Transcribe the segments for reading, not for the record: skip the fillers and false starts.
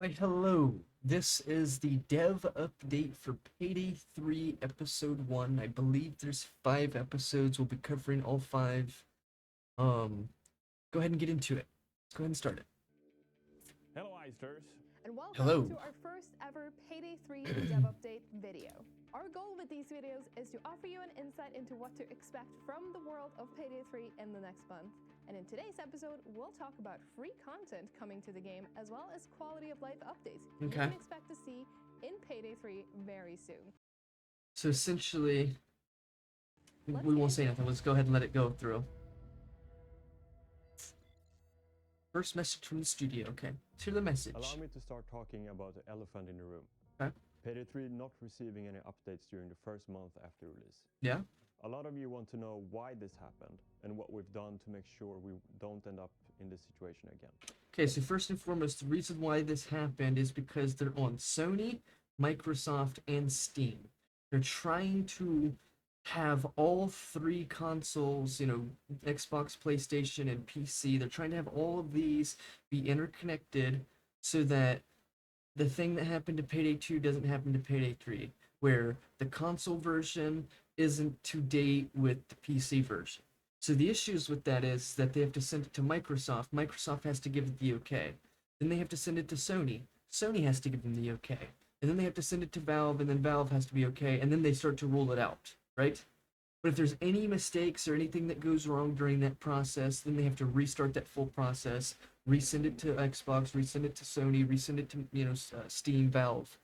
Why, hello. This is the dev update for Payday 3 Episode 1. I believe there's 5 episodes. We'll be covering all 5. Um, Go ahead and get into it. Let's go ahead and start it. Hello, Eisters. And welcome Hello. to our first ever Payday 3 Dev Update video. Our goal with these videos is to offer you an insight into what to expect from the world of Payday 3 in the next month. And in today's episode, we'll talk about free content coming to the game as well as quality of life updates you can expect to see in Payday 3 very soon. So essentially, we won't say nothing. Let's go ahead and let it go through. First message from the studio. Okay. To the message. Allow me to start talking about the elephant in the room. Okay. Payday 3 not receiving any updates during the first month after release. Yeah. A lot of you want to know why this happened and what we've done to make sure we don't end up in this situation again. Okay, so first and foremost, the reason why this happened is because they're on Sony, Microsoft, and Steam. They're trying to have all 3 consoles, Xbox, PlayStation, and PC. They're trying to have all of these be interconnected so that the thing that happened to Payday 2 doesn't happen to Payday 3, where the console version isn't to date with the PC version. So the issues with that is that they have to send it to Microsoft. Microsoft has to give it the okay. Then they have to send it to Sony. Sony has to give them the okay. And then they have to send it to Valve, and then Valve has to be okay, and then they start to roll it out, right? But if there's any mistakes or anything that goes wrong during that process, then they have to restart that full process, resend it to Xbox, resend it to Sony, resend it to Steam, Valve,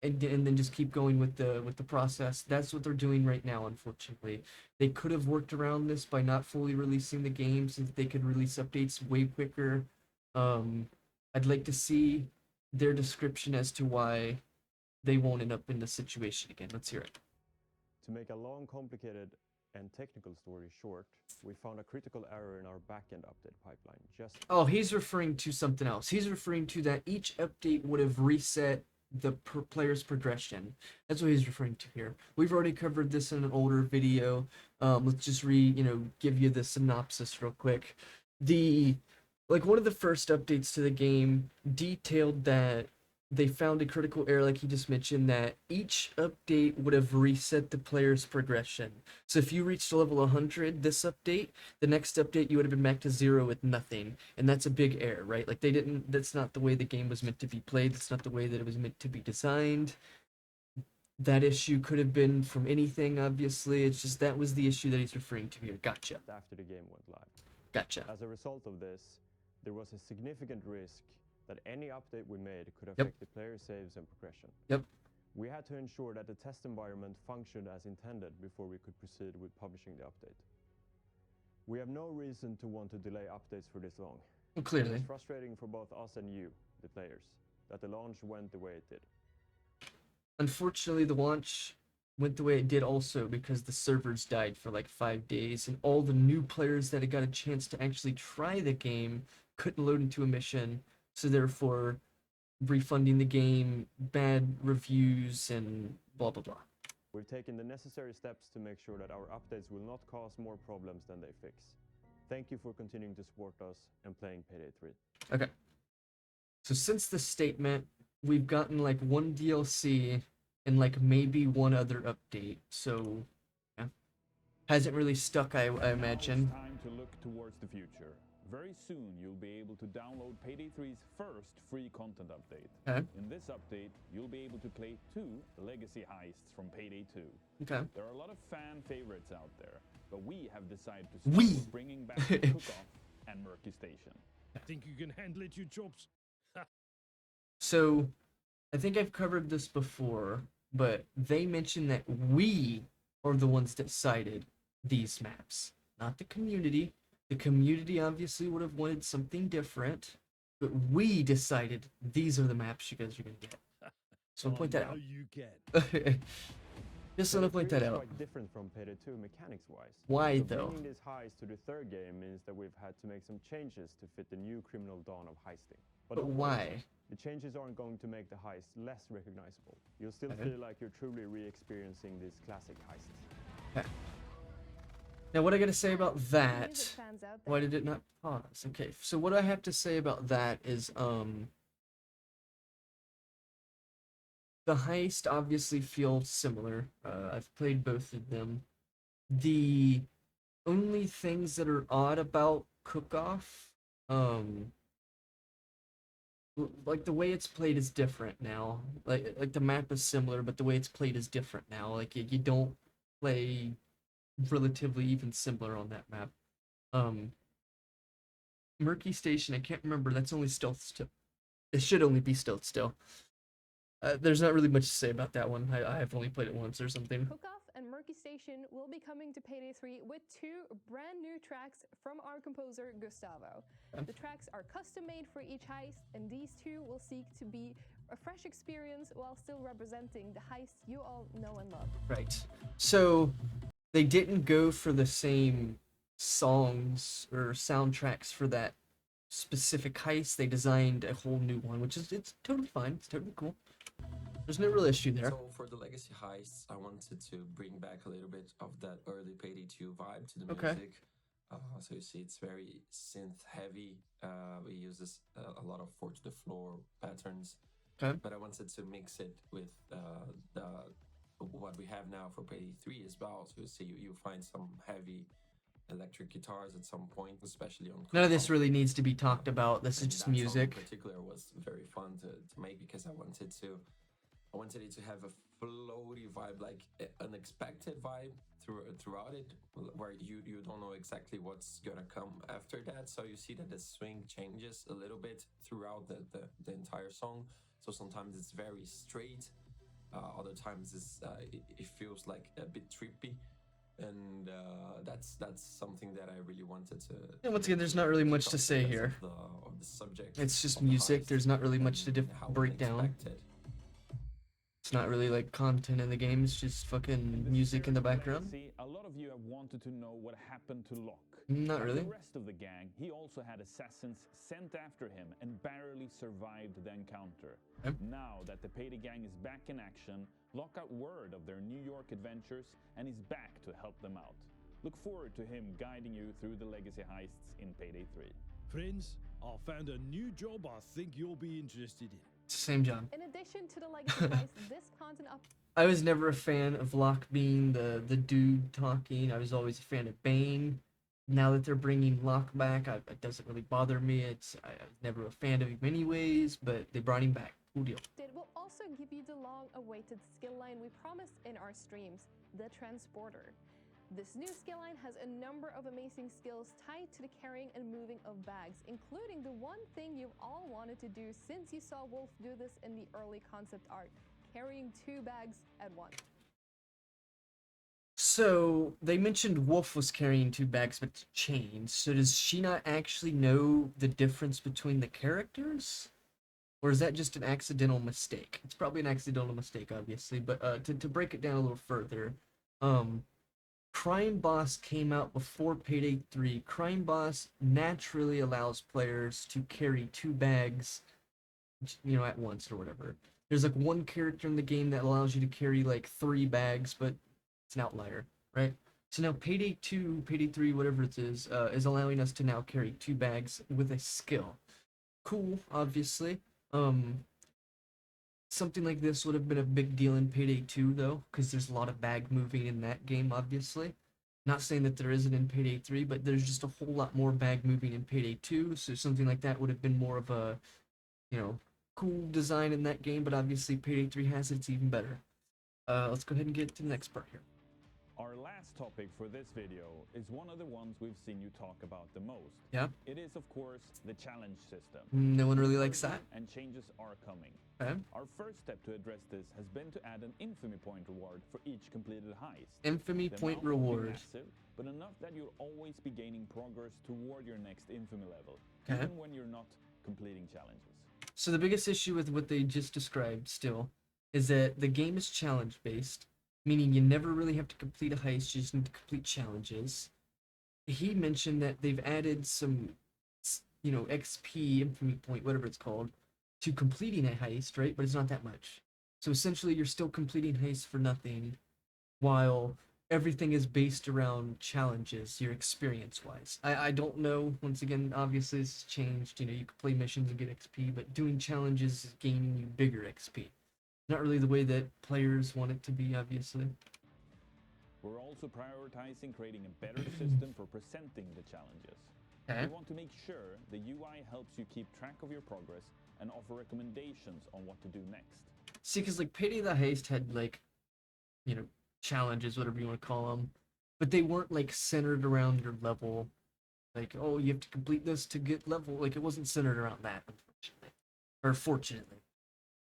and then just keep going with the process. That's what they're doing right now, unfortunately. They could have worked around this by not fully releasing the game so that they could release updates way quicker. I'd like to see their description as to why they won't end up in this situation again. Let's hear it. To make a long, complicated, and technical story short, we found a critical error in our backend update pipeline. Oh, he's referring to something else. He's referring to that each update would have reset the player's progression. That's what he's referring to here. We've already covered this in an older video. Let's just give you the synopsis real quick. One of the first updates to the game detailed that they found a critical error, like he just mentioned, that each update would have reset the player's progression. So if you reached level 100 this update, the next update you would have been back to 0 with nothing. And that's a big error, right? Like that's not the way the game was meant to be played. That's not the way that it was meant to be designed. That issue could have been from anything, obviously. It's just that was the issue that he's referring to here. Gotcha. After the game went live. Gotcha. As a result of this, there was a significant risk that any update we made could affect the player saves and progression. Yep. We had to ensure that the test environment functioned as intended before we could proceed with publishing the update. We have no reason to want to delay updates for this long. Well, clearly. It's frustrating for both us and you, the players, that the launch went the way it did. Unfortunately, the launch went the way it did also because the servers died for like 5 days, and all the new players that had got a chance to actually try the game couldn't load into a mission. So therefore, refunding the game, bad reviews, and blah, blah, blah. We've taken the necessary steps to make sure that our updates will not cause more problems than they fix. Thank you for continuing to support us and playing Payday 3. Okay. So since this statement, we've gotten like 1 DLC and like maybe 1 other update. So, yeah. Hasn't really stuck, I imagine. Now it's time to look towards the future. Very soon, you'll be able to download Payday 3's first free content update. Okay. In this update, you'll be able to play 2 legacy heists from Payday 2. Okay. There are a lot of fan favorites out there, but we have decided to start bringing back Cook-Off and Murky Station. Think you can handle it, you chops? So, I think I've covered this before, but they mentioned that we are the ones that decided these maps, not the community. The community obviously would have wanted something different, but we decided these are the maps you guys are going to get. So I'll point that out. You can. Just want to point that out. Quite different from Payday 2 mechanics-wise. Why, So though? bringing this heist to the third game means that we've had to make some changes to fit the new criminal dawn of heisting. But don't worry, why? the changes aren't going to make the heist less recognizable. You'll still feel like you're truly re-experiencing this classic heist. Okay. Now, what I got to say about that? Music fans out there. Why did it not pause? Okay, so what I have to say about that is, The heist obviously feels similar. I've played both of them. The only things that are odd about Cook-Off, um, like the way it's played is different now. Like the map is similar, but the way it's played is different now. Like you don't play relatively even similar on that map. Um, Murky Station, I can't remember. That's only stealth still. It should only be stealth still. There's not really much to say about that one. I have only played it once or something. Cook-Off and Murky Station will be coming to Payday 3 with 2 brand new tracks from our composer Gustavo. The tracks are custom made for each heist, and these two will seek to be a fresh experience while still representing the heists you all know and love. Right. So they didn't go for the same songs or soundtracks for that specific heist. They designed a whole new one, which is it's totally fine. It's totally cool. There's no real issue there. So for the legacy heists, I wanted to bring back a little bit of that early Payday 2 vibe to the music. So you see it's very synth heavy. We use this, a lot of 4 to the floor patterns. Okay. But I wanted to mix it with what we have now for Payday 3 as well. So you see you find some heavy electric guitars at some point, especially on None of this Cook-Off. really needs to be talked about. This is And just that song music. in particular was very fun to make because I wanted it to have a floaty vibe, like unexpected vibe throughout it, where you don't know exactly what's gonna come after that. So you see that the swing changes a little bit throughout the entire song. So sometimes it's very straight, other times it feels like a bit trippy, and that's something that I really wanted to. And once again, there's not really much to say because here. of the subject. It's just of the music. heist There's not really much to and how break down. unexpected. It's not really like content in the game. It's just fucking music in the background. See, a lot of you have wanted to know what happened to Locke. Not Like really. the rest of the gang, he also had assassins sent after him and barely survived the encounter. Yep. Now that the Payday gang is back in action, Locke got word of their New York adventures and is back to help them out. Look forward to him guiding you through the legacy heists in Payday 3. Friends, I found a new job I think you'll be interested in. It's the same job. In addition to the legacy heist, this content I was never a fan of Locke being the dude talking. I was always a fan of Bane. Now that they're bringing Locke back, it doesn't really bother me. I was never a fan of him anyways, but they brought him back. Cool deal. update will also give you the long-awaited skill line we promised in our streams, the Transporter. This new skill line has a number of amazing skills tied to the carrying and moving of bags, including the one thing you've all wanted to do since you saw Wolf do this in the early concept art, carrying 2 bags at once. So they mentioned Wolf was carrying 2 bags, but it's chains. So does she not actually know the difference between the characters? Or is that just an accidental mistake? It's probably an accidental mistake, obviously. But to break it down a little further, Crime Boss came out before Payday 3. Crime Boss naturally allows players to carry 2 bags, at once or whatever. There's like one character in the game that allows you to carry like 3 bags, but it's an outlier, right? So now Payday 2, Payday 3, whatever it is allowing us to now carry 2 bags with a skill. Cool, obviously. Something like this would have been a big deal in Payday 2, though, because there's a lot of bag moving in that game, obviously. Not saying that there isn't in Payday 3, but there's just a whole lot more bag moving in Payday 2, so something like that would have been more of a, cool design in that game, but obviously Payday 3 has it, it's even better. Let's go ahead and get to the next part here. Our last topic for this video is one of the ones we've seen you talk about the most. Yeah. It is, of course, the challenge system. No one really likes that. And changes are coming. Okay. Our first step to address this has been to add an infamy point reward for each completed heist. Infamy The point amount won't be reward. massive, but enough that you'll always be gaining progress toward your next infamy level, Okay. even when you're not completing challenges. So the biggest issue with what they just described still is that the game is challenge based, meaning you never really have to complete a heist, you just need to complete challenges. He mentioned that they've added some, XP, infamy point, whatever it's called, to completing a heist, right? But it's not that much. So essentially you're still completing heists for nothing, while everything is based around challenges, your experience-wise. I don't know, once again, obviously this has changed, you can play missions and get XP, but doing challenges is gaining you bigger XP. not really the way that players want it to be, obviously. We're also prioritizing creating a better system for presenting the challenges. Okay. We want to make sure the UI helps you keep track of your progress and offer recommendations on what to do next. See, because like Payday the Heist had like, you know, challenges, whatever you want to call them, but they weren't like centered around your level. Like, oh, you have to complete this to get level. Like, it wasn't centered around that, unfortunately, or fortunately.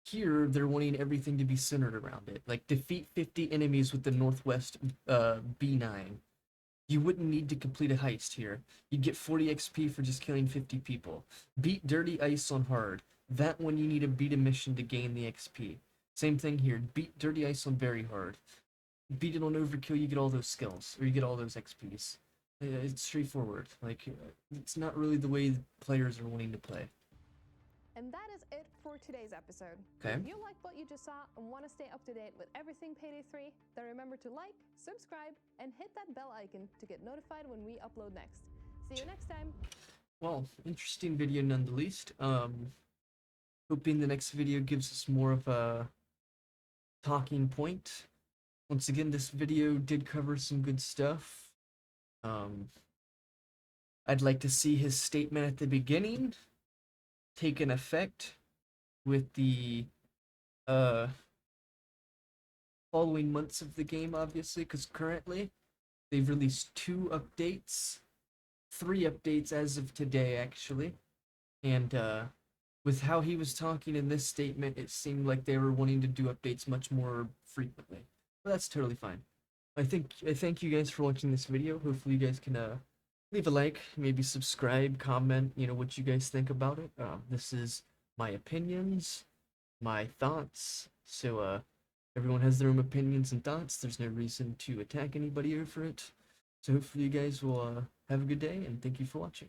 Here, they're wanting everything to be centered around it. Like, defeat 50 enemies with the Northwest B9. You wouldn't need to complete a heist here. You'd get 40 XP for just killing 50 people. Beat Dirty Ice on hard. That one you need to beat a mission to gain the XP. Same thing here. Beat Dirty Ice on very hard. Beat it on overkill, you get all those skills, or you get all those XPs. It's straightforward. Like, it's not really the way players are wanting to play. And that is it for today's episode. Okay. If you like what you just saw and want to stay up to date with everything Payday 3, then remember to like, subscribe, and hit that bell icon to get notified when we upload next. See you next time. Well, interesting video none the least. Hoping the next video gives us more of a talking point. Once again, this video did cover some good stuff. I'd like to see his statement at the beginning take an effect with the following months of the game, obviously, because currently they've released 3 updates as of today, actually. And with how he was talking in this statement, it seemed like they were wanting to do updates much more frequently. But that's totally fine. I thank you guys for watching this video. Hopefully you guys can leave a like, maybe subscribe, comment, you know, what you guys think about it. This is my opinions, my thoughts. So everyone has their own opinions and thoughts. There's no reason to attack anybody over it. So hopefully you guys will have a good day, and thank you for watching.